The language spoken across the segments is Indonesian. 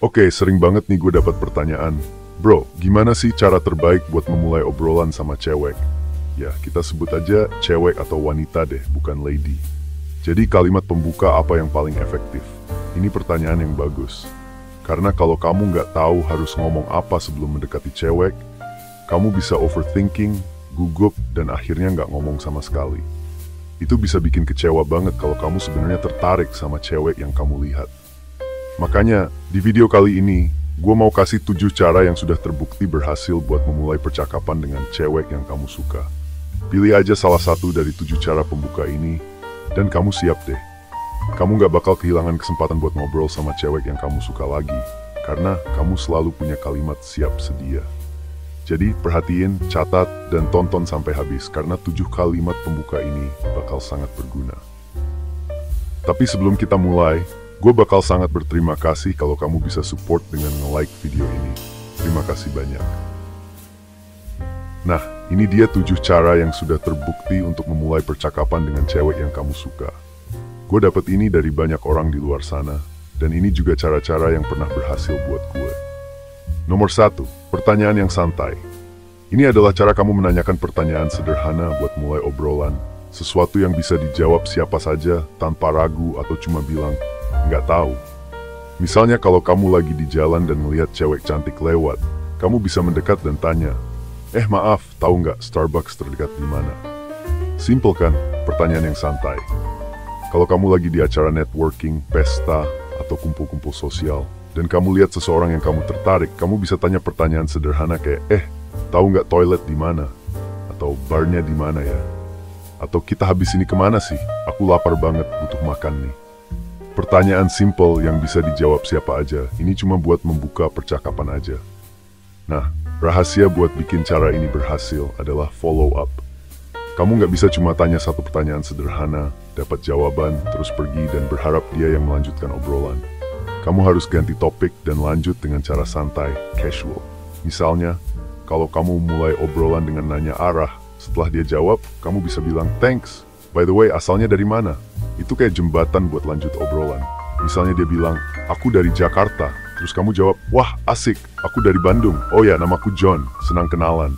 Oke, sering banget nih gue dapat pertanyaan. Bro, gimana sih cara terbaik buat memulai obrolan sama cewek? Ya, kita sebut aja cewek atau wanita deh, bukan lady. Jadi kalimat pembuka apa yang paling efektif? Ini pertanyaan yang bagus. Karena kalau kamu nggak tahu harus ngomong apa sebelum mendekati cewek, kamu bisa overthinking, gugup, dan akhirnya nggak ngomong sama sekali. Itu bisa bikin kecewa banget kalau kamu sebenarnya tertarik sama cewek yang kamu lihat. Makanya, di video kali ini, gue mau kasih 7 cara yang sudah terbukti berhasil buat memulai percakapan dengan cewek yang kamu suka. Pilih aja salah satu dari 7 cara pembuka ini, dan kamu siap deh. Kamu gak bakal kehilangan kesempatan buat ngobrol sama cewek yang kamu suka lagi, karena kamu selalu punya kalimat siap sedia. Jadi perhatiin, catat, dan tonton sampai habis, karena 7 kalimat pembuka ini bakal sangat berguna. Tapi sebelum kita mulai, gue bakal sangat berterima kasih kalau kamu bisa support dengan nge-like video ini. Terima kasih banyak. Nah, ini dia 7 cara yang sudah terbukti untuk memulai percakapan dengan cewek yang kamu suka. Gue dapat ini dari banyak orang di luar sana, dan ini juga cara-cara yang pernah berhasil buat gue. Nomor 1, pertanyaan yang santai. Ini adalah cara kamu menanyakan pertanyaan sederhana buat mulai obrolan, sesuatu yang bisa dijawab siapa saja tanpa ragu atau cuma bilang, nggak tahu. Misalnya kalau kamu lagi di jalan dan melihat cewek cantik lewat, kamu bisa mendekat dan tanya, maaf, tahu nggak Starbucks terdekat di mana? Simple kan? Pertanyaan yang santai. Kalau kamu lagi di acara networking, pesta, atau kumpul-kumpul sosial, dan kamu lihat seseorang yang kamu tertarik, kamu bisa tanya pertanyaan sederhana kayak, tahu nggak toilet di mana? Atau barnya di mana ya? Atau kita habis ini kemana sih? Aku lapar banget, butuh makan nih. Pertanyaan simple yang bisa dijawab siapa aja, ini cuma buat membuka percakapan aja. Nah, rahasia buat bikin cara ini berhasil adalah follow up. Kamu nggak bisa cuma tanya satu pertanyaan sederhana, dapat jawaban, terus pergi dan berharap dia yang melanjutkan obrolan. Kamu harus ganti topik dan lanjut dengan cara santai, casual. Misalnya, kalau kamu mulai obrolan dengan nanya arah, setelah dia jawab, kamu bisa bilang, thanks. By the way, asalnya dari mana? Itu kayak jembatan buat lanjut obrolan. Misalnya dia bilang, aku dari Jakarta. Terus kamu jawab, wah asik, aku dari Bandung. Oh ya, namaku John, senang kenalan.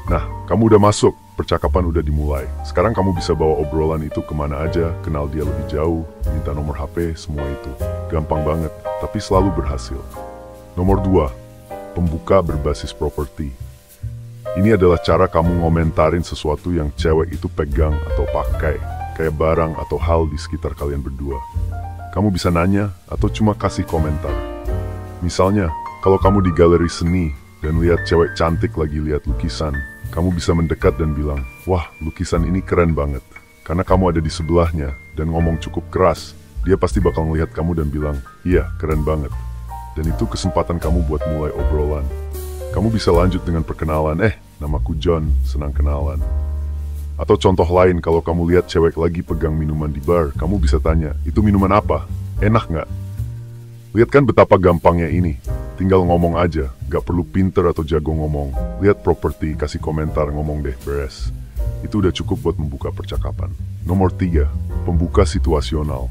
Nah, kamu udah masuk, percakapan udah dimulai. Sekarang kamu bisa bawa obrolan itu kemana aja, kenal dia lebih jauh, minta nomor HP, semua itu. Gampang banget, tapi selalu berhasil. Nomor 2, pembuka berbasis properti. Ini adalah cara kamu ngomentarin sesuatu yang cewek itu pegang atau pakai, kayak barang atau hal di sekitar kalian berdua. Kamu bisa nanya atau cuma kasih komentar. Misalnya, kalau kamu di galeri seni dan lihat cewek cantik lagi lihat lukisan, kamu bisa mendekat dan bilang, wah lukisan ini keren banget. Karena kamu ada di sebelahnya dan ngomong cukup keras, dia pasti bakal ngelihat kamu dan bilang, iya keren banget. Dan itu kesempatan kamu buat mulai obrolan. Kamu bisa lanjut dengan perkenalan, namaku John, senang kenalan. Atau contoh lain, kalau kamu lihat cewek lagi pegang minuman di bar, kamu bisa tanya, itu minuman apa? Enak nggak? Lihat kan betapa gampangnya ini. Tinggal ngomong aja, nggak perlu pinter atau jago ngomong. Lihat properti, kasih komentar, ngomong deh, beres. Itu udah cukup buat membuka percakapan. Nomor 3, pembuka situasional.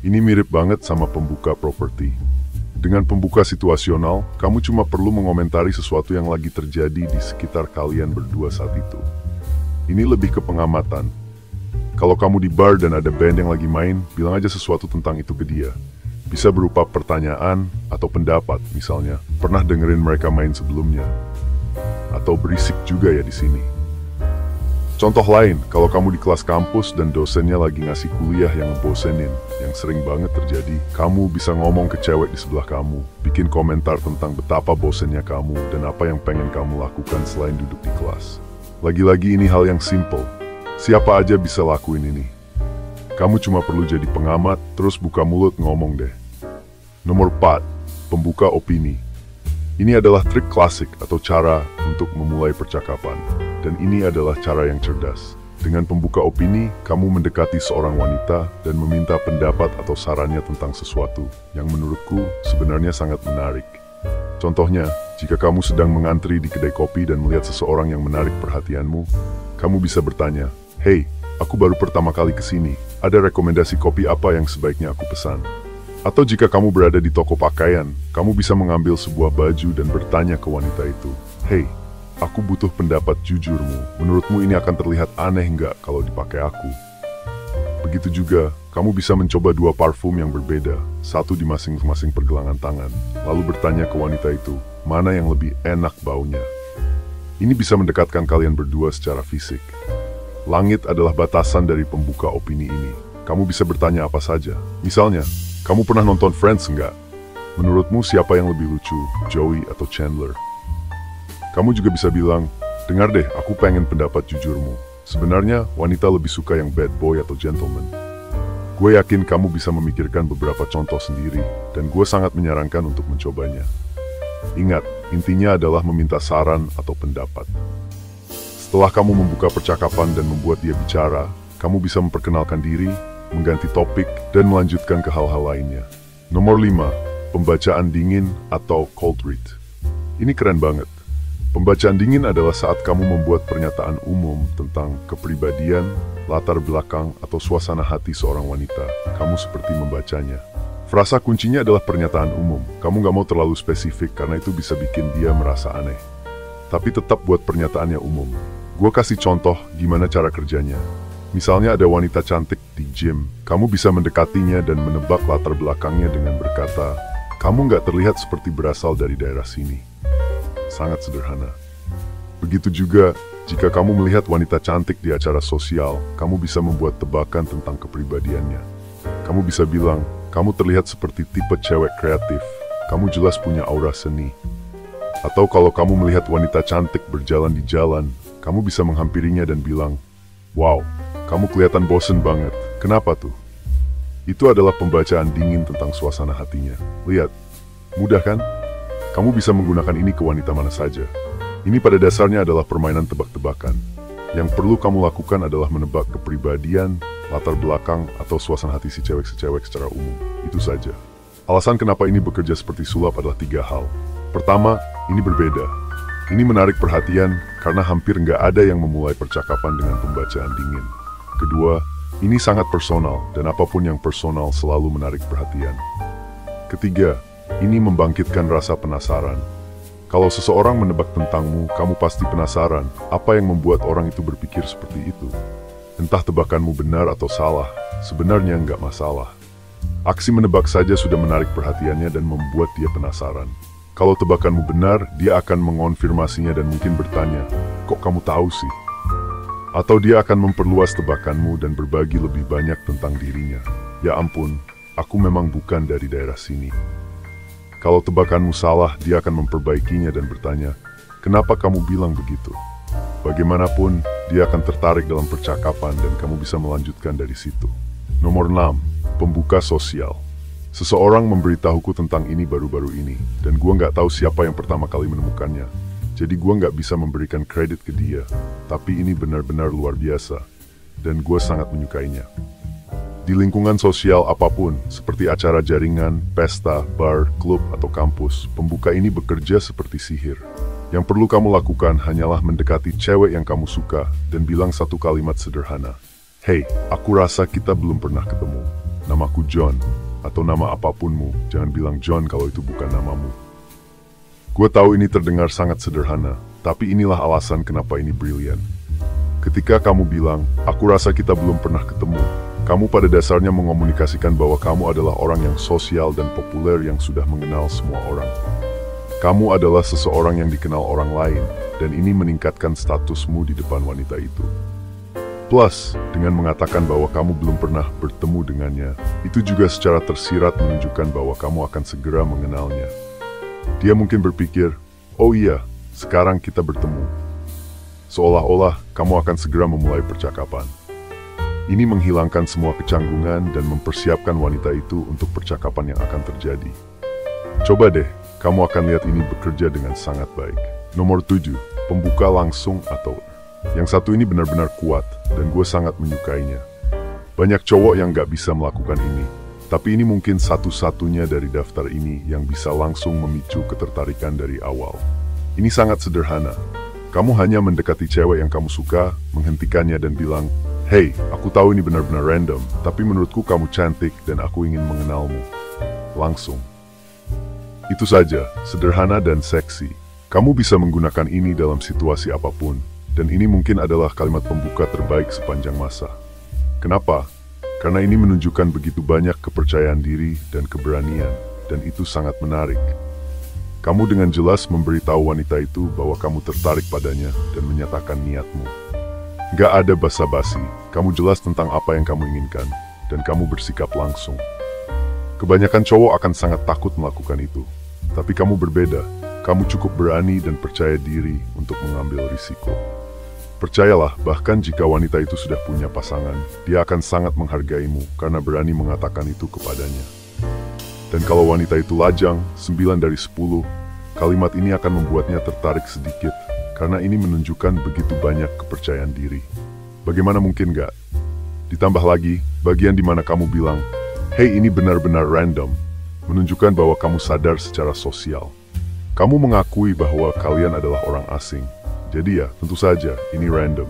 Ini mirip banget sama pembuka properti. Dengan pembuka situasional, kamu cuma perlu mengomentari sesuatu yang lagi terjadi di sekitar kalian berdua saat itu. Ini lebih ke pengamatan. Kalau kamu di bar dan ada band yang lagi main, bilang aja sesuatu tentang itu ke dia. Bisa berupa pertanyaan atau pendapat, misalnya, pernah dengerin mereka main sebelumnya? Atau berisik juga ya di sini. Contoh lain, kalau kamu di kelas kampus dan dosennya lagi ngasih kuliah yang ngebosenin, yang sering banget terjadi, kamu bisa ngomong ke cewek di sebelah kamu, bikin komentar tentang betapa bosennya kamu dan apa yang pengen kamu lakukan selain duduk di kelas. Lagi-lagi ini hal yang simple, siapa aja bisa lakuin ini. Kamu cuma perlu jadi pengamat, terus buka mulut ngomong deh. Nomor 4, pembuka opini. Ini adalah trik klasik atau cara untuk memulai percakapan. Dan ini adalah cara yang cerdas. Dengan pembuka opini, kamu mendekati seorang wanita dan meminta pendapat atau sarannya tentang sesuatu yang menurutku sebenarnya sangat menarik. Contohnya, jika kamu sedang mengantri di kedai kopi dan melihat seseorang yang menarik perhatianmu, kamu bisa bertanya, "Hey, aku baru pertama kali ke sini. Ada rekomendasi kopi apa yang sebaiknya aku pesan?" Atau jika kamu berada di toko pakaian, kamu bisa mengambil sebuah baju dan bertanya ke wanita itu, "Hei, aku butuh pendapat jujurmu. Menurutmu ini akan terlihat aneh nggak kalau dipakai aku?" Begitu juga, kamu bisa mencoba dua parfum yang berbeda, satu di masing-masing pergelangan tangan, lalu bertanya ke wanita itu, mana yang lebih enak baunya. Ini bisa mendekatkan kalian berdua secara fisik. Langit adalah batasan dari pembuka opini ini. Kamu bisa bertanya apa saja. Misalnya, kamu pernah nonton Friends nggak? Menurutmu siapa yang lebih lucu, Joey atau Chandler? Kamu juga bisa bilang, dengar deh, aku pengen pendapat jujurmu. Sebenarnya, wanita lebih suka yang bad boy atau gentleman. Gue yakin kamu bisa memikirkan beberapa contoh sendiri, dan gue sangat menyarankan untuk mencobanya. Ingat, intinya adalah meminta saran atau pendapat. Setelah kamu membuka percakapan dan membuat dia bicara, kamu bisa memperkenalkan diri, mengganti topik, dan melanjutkan ke hal-hal lainnya. Nomor 5, pembacaan dingin atau cold read. Ini keren banget. Pembacaan dingin adalah saat kamu membuat pernyataan umum tentang kepribadian, latar belakang, atau suasana hati seorang wanita. Kamu seperti membacanya. Frasa kuncinya adalah pernyataan umum. Kamu nggak mau terlalu spesifik karena itu bisa bikin dia merasa aneh. Tapi tetap buat pernyataannya umum. Gue kasih contoh gimana cara kerjanya. Misalnya ada wanita cantik di gym, kamu bisa mendekatinya dan menebak latar belakangnya dengan berkata, "Kamu nggak terlihat seperti berasal dari daerah sini." Sangat sederhana. Begitu juga, jika kamu melihat wanita cantik di acara sosial, kamu bisa membuat tebakan tentang kepribadiannya. Kamu bisa bilang, "Kamu terlihat seperti tipe cewek kreatif, kamu jelas punya aura seni." Atau kalau kamu melihat wanita cantik berjalan di jalan, kamu bisa menghampirinya dan bilang, "Wow, kamu kelihatan bosen banget. Kenapa tuh?" Itu adalah pembacaan dingin tentang suasana hatinya. Lihat, mudah kan? Kamu bisa menggunakan ini ke wanita mana saja. Ini pada dasarnya adalah permainan tebak-tebakan. Yang perlu kamu lakukan adalah menebak kepribadian, latar belakang, atau suasana hati si cewek secara umum. Itu saja. Alasan kenapa ini bekerja seperti sulap adalah 3 hal. Pertama, ini berbeda. Ini menarik perhatian karena hampir nggak ada yang memulai percakapan dengan pembacaan dingin. Kedua, ini sangat personal dan apapun yang personal selalu menarik perhatian. Ketiga, ini membangkitkan rasa penasaran. Kalau seseorang menebak tentangmu, kamu pasti penasaran apa yang membuat orang itu berpikir seperti itu. Entah tebakanmu benar atau salah, sebenarnya nggak masalah. Aksi menebak saja sudah menarik perhatiannya dan membuat dia penasaran. Kalau tebakanmu benar, dia akan mengonfirmasinya dan mungkin bertanya, "Kok kamu tahu sih?" Atau dia akan memperluas tebakanmu dan berbagi lebih banyak tentang dirinya. "Ya ampun, aku memang bukan dari daerah sini." Kalau tebakanmu salah, dia akan memperbaikinya dan bertanya, "Kenapa kamu bilang begitu?" Bagaimanapun, dia akan tertarik dalam percakapan dan kamu bisa melanjutkan dari situ. Nomor 6, pembuka sosial. Seseorang memberitahuku tentang ini baru-baru ini, dan gua nggak tahu siapa yang pertama kali menemukannya. Jadi gua nggak bisa memberikan kredit ke dia, tapi ini benar-benar luar biasa, dan gua sangat menyukainya. Di lingkungan sosial apapun, seperti acara jaringan, pesta, bar, klub, atau kampus, pembuka ini bekerja seperti sihir. Yang perlu kamu lakukan hanyalah mendekati cewek yang kamu suka dan bilang satu kalimat sederhana. "Hei, aku rasa kita belum pernah ketemu. Namaku John," atau nama apapunmu, jangan bilang John kalau itu bukan namamu. Gue tahu ini terdengar sangat sederhana, tapi inilah alasan kenapa ini brilian. Ketika kamu bilang, "Aku rasa kita belum pernah ketemu," kamu pada dasarnya mengomunikasikan bahwa kamu adalah orang yang sosial dan populer yang sudah mengenal semua orang. Kamu adalah seseorang yang dikenal orang lain, dan ini meningkatkan statusmu di depan wanita itu. Plus, dengan mengatakan bahwa kamu belum pernah bertemu dengannya, itu juga secara tersirat menunjukkan bahwa kamu akan segera mengenalnya. Dia mungkin berpikir, "Oh iya, sekarang kita bertemu." Seolah-olah kamu akan segera memulai percakapan. Ini menghilangkan semua kecanggungan dan mempersiapkan wanita itu untuk percakapan yang akan terjadi. Coba deh, kamu akan lihat ini bekerja dengan sangat baik. Nomor 7, pembuka langsung atau yang satu ini benar-benar kuat, dan gue sangat menyukainya. Banyak cowok yang gak bisa melakukan ini. Tapi ini mungkin satu-satunya dari daftar ini yang bisa langsung memicu ketertarikan dari awal. Ini sangat sederhana. Kamu hanya mendekati cewek yang kamu suka, menghentikannya dan bilang, "Hei, aku tahu ini benar-benar random, tapi menurutku kamu cantik dan aku ingin mengenalmu." langsung. Itu saja, sederhana dan seksi. Kamu bisa menggunakan ini dalam situasi apapun, dan ini mungkin adalah kalimat pembuka terbaik sepanjang masa. Kenapa? Karena ini menunjukkan begitu banyak kepercayaan diri dan keberanian, dan itu sangat menarik. Kamu dengan jelas memberitahu wanita itu bahwa kamu tertarik padanya dan menyatakan niatmu. Gak ada basa-basi, kamu jelas tentang apa yang kamu inginkan, dan kamu bersikap langsung. Kebanyakan cowok akan sangat takut melakukan itu, tapi kamu berbeda. Kamu cukup berani dan percaya diri untuk mengambil risiko. Percayalah, bahkan jika wanita itu sudah punya pasangan, dia akan sangat menghargaimu karena berani mengatakan itu kepadanya. Dan kalau wanita itu lajang, 9 dari 10, kalimat ini akan membuatnya tertarik sedikit, karena ini menunjukkan begitu banyak kepercayaan diri. Bagaimana mungkin gak? Ditambah lagi, bagian di mana kamu bilang, "Hei, ini benar-benar random," menunjukkan bahwa kamu sadar secara sosial. Kamu mengakui bahwa kalian adalah orang asing. Jadi ya, tentu saja, ini random.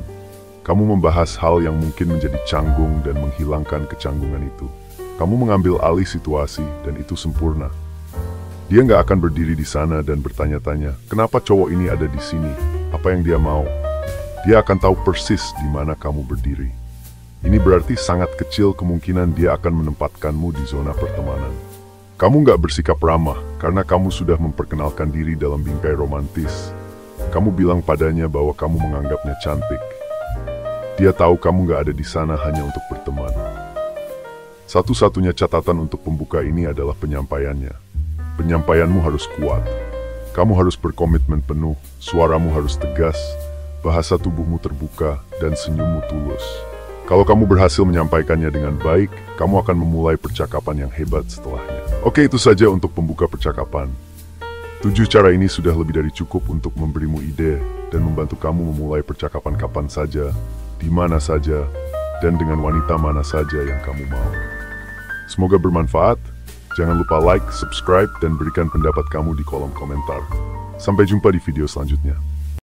Kamu membahas hal yang mungkin menjadi canggung dan menghilangkan kecanggungan itu. Kamu mengambil alih situasi, dan itu sempurna. Dia nggak akan berdiri di sana dan bertanya-tanya, kenapa cowok ini ada di sini? Apa yang dia mau? Dia akan tahu persis di mana kamu berdiri. Ini berarti sangat kecil kemungkinan dia akan menempatkanmu di zona pertemanan. Kamu nggak bersikap ramah, karena kamu sudah memperkenalkan diri dalam bingkai romantis. Kamu bilang padanya bahwa kamu menganggapnya cantik. Dia tahu kamu nggak ada di sana hanya untuk berteman. Satu-satunya catatan untuk pembuka ini adalah penyampaiannya. Penyampaianmu harus kuat. Kamu harus berkomitmen penuh, suaramu harus tegas, bahasa tubuhmu terbuka, dan senyummu tulus. Kalau kamu berhasil menyampaikannya dengan baik, kamu akan memulai percakapan yang hebat setelahnya. Oke, itu saja untuk pembuka percakapan. 7 cara ini sudah lebih dari cukup untuk memberimu ide dan membantu kamu memulai percakapan kapan saja, di mana saja, dan dengan wanita mana saja yang kamu mau. Semoga bermanfaat. Jangan lupa like, subscribe, dan berikan pendapat kamu di kolom komentar. Sampai jumpa di video selanjutnya.